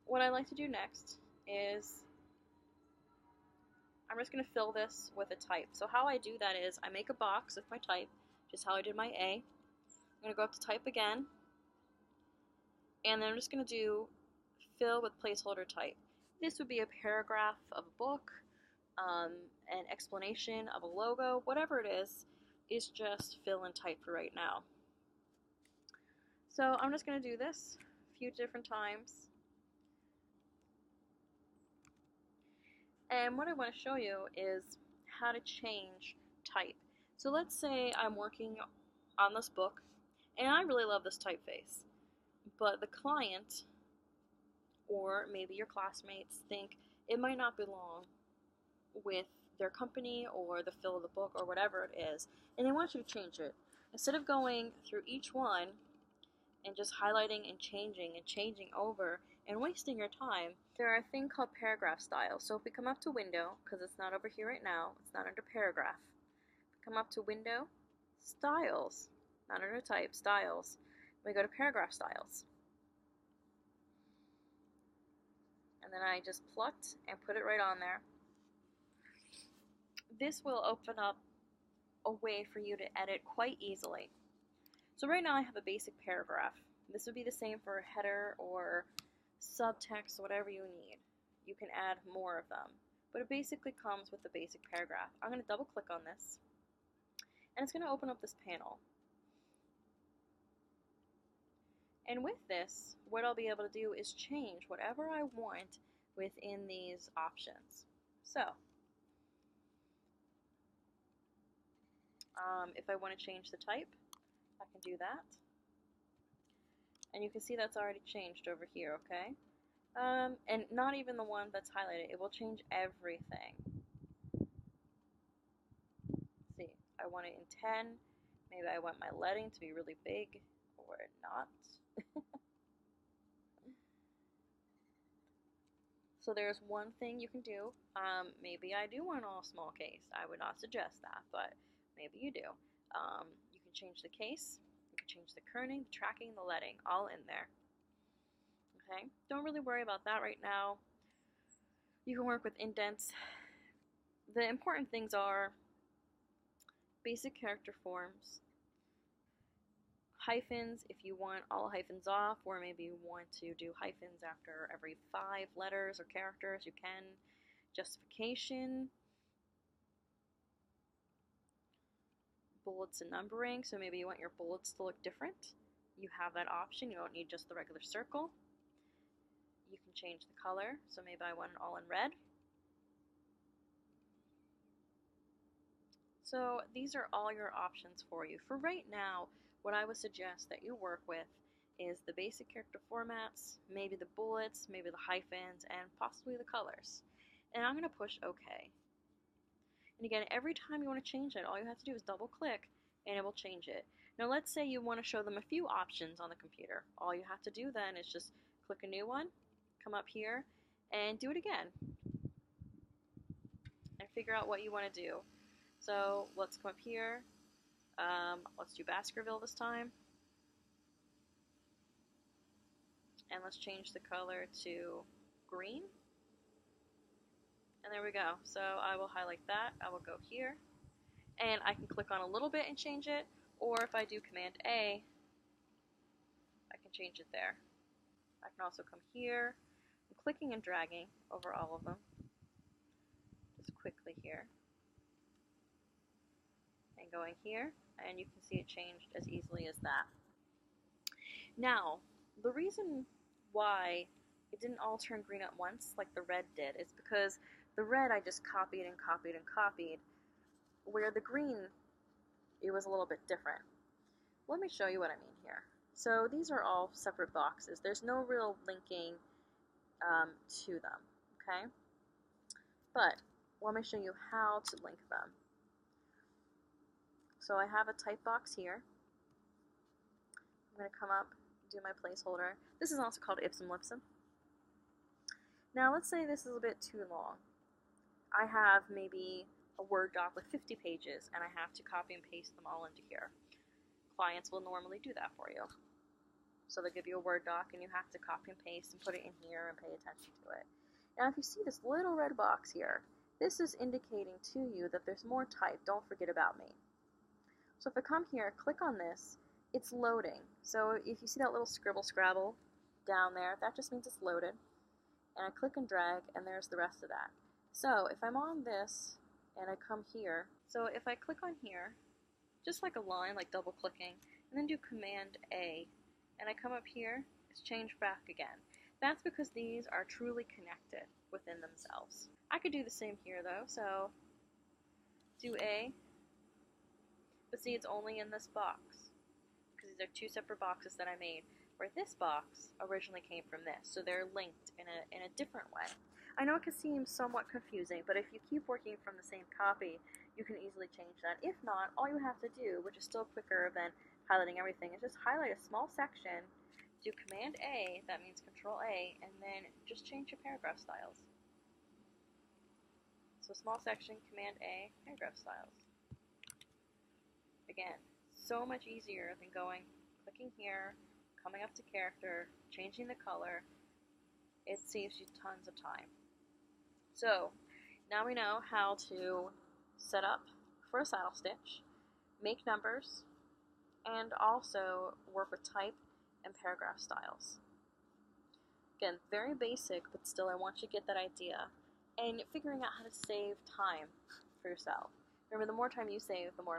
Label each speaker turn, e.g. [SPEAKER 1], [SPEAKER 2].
[SPEAKER 1] what I like to do next is I'm just going to fill this with a type. So how I do that is I make a box with my type, just how I did my A. I'm going to go up to type again, and then I'm just going to do fill with placeholder type. This would be a paragraph of a book, an explanation of a logo, whatever it is just fill and type for right now. So I'm just going to do this a few different times. And what I want to show you is how to change type. So let's say I'm working on this book, and I really love this typeface, but the client, or maybe your classmates, think it might not belong with their company or the fill of the book or whatever it is, and they want you to change it. Instead of going through each one and just highlighting and changing over and wasting your time, there are a thing called paragraph styles. So if we come up to window, because it's not over here right now, it's not under paragraph. Come up to window, styles, not under type, styles. We go to paragraph styles. And then I just plucked and put it right on there. This will open up a way for you to edit quite easily. So right now I have a basic paragraph. This would be the same for a header or subtext, whatever you need. You can add more of them, but it basically comes with the basic paragraph. I'm going to double click on this, and it's going to open up this panel. And with this, what I'll be able to do is change whatever I want within these options. So, if I want to change the type, I can do that. And you can see that's already changed over here, okay? And not even the one that's highlighted. It will change everything. See, I want it in 10. Maybe I want my lettering to be really big or not. So there's one thing you can do. Maybe I do want all small case. I would not suggest that, but maybe you do. You can change the case. You can change the kerning, the tracking, the leading, all in there. Okay, don't really worry about that right now. You can work with indents. The important things are basic character forms, hyphens if you want all hyphens off, or maybe you want to do hyphens after every 5 letters or characters, you can. Justification, bullets and numbering, so maybe you want your bullets to look different. You have that option. You don't need just the regular circle. You can change the color, so maybe I want it all in red. So these are all your options for you. For right now, what I would suggest that you work with is the basic character formats, maybe the bullets, maybe the hyphens, and possibly the colors. And I'm going to push OK. And again, every time you want to change it, all you have to do is double click and it will change it. Now let's say you want to show them a few options on the computer. All you have to do then is just click a new one, come up here, and do it again. And figure out what you want to do. So let's come up here. Let's do Baskerville this time. And let's change the color to green. And there we go. So I will highlight that. I will go here. And I can click on a little bit and change it. Or if I do Command A, I can change it there. I can also come here. I'm clicking and dragging over all of them. Just quickly here. And going here. And you can see it changed as easily as that. Now, the reason why it didn't all turn green at once like the red did is because the red I just copied and copied and copied, where the green, it was a little bit different. Let me show you what I mean here. So these are all separate boxes. There's no real linking to them, okay? But let me show you how to link them. So I have a type box here. I'm going to come up, do my placeholder. This is also called ipsum lipsum. Now let's say this is a bit too long. I have maybe a Word doc with 50 pages and I have to copy and paste them all into here. Clients will normally do that for you. So they'll give you a Word doc and you have to copy and paste and put it in here and pay attention to it. Now if you see this little red box here, this is indicating to you that there's more type. Don't forget about me. So if I come here, click on this, it's loading. So if you see that little scribble scrabble down there, that just means it's loaded. And I click and drag, and there's the rest of that. So if I'm on this and I come here, so if I click on here, just like a line, like double clicking, and then do Command A, and I come up here, it's changed back again. That's because these are truly connected within themselves. I could do the same here though, so do A, but see it's only in this box, because these are two separate boxes that I made, where this box originally came from this, so they're linked in a different way. I know it can seem somewhat confusing, but if you keep working from the same copy, you can easily change that. If not, all you have to do, which is still quicker than highlighting everything, is just highlight a small section, do Command A, that means Control A, and then just change your paragraph styles. So small section, Command A, paragraph styles. Again, so much easier than clicking here, coming up to character, changing the color. It saves you tons of time. So now we know how to set up for a saddle stitch, make numbers, and also work with type and paragraph styles. Again, very basic, but still I want you to get that idea. And figuring out how to save time for yourself. Remember, the more time you save, the more